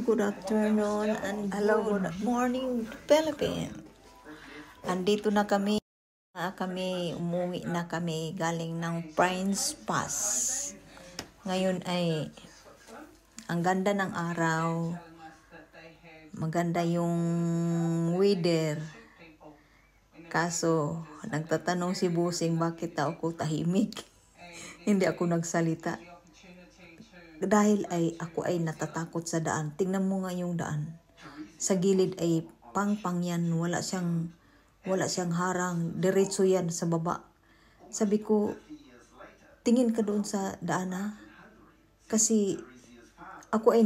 good afternoon, and good morning, Philippines. Andito na kami, umuwi na kami galing ng Prince Pass. Ngayon ay ang ganda ng araw, maganda yung weather. Kaso, nagtatanong si Busing bakit ako tahimik. Hindi ako nagsalita. Dahil ako ay natatakot sa daan. Tingnan mo nga yung daan. Sa gilid ay pang yan. Wala siyang harang. Diretso yan sa baba. Sabi ko, tingin ka doon sa daan ha. Kasi ako ay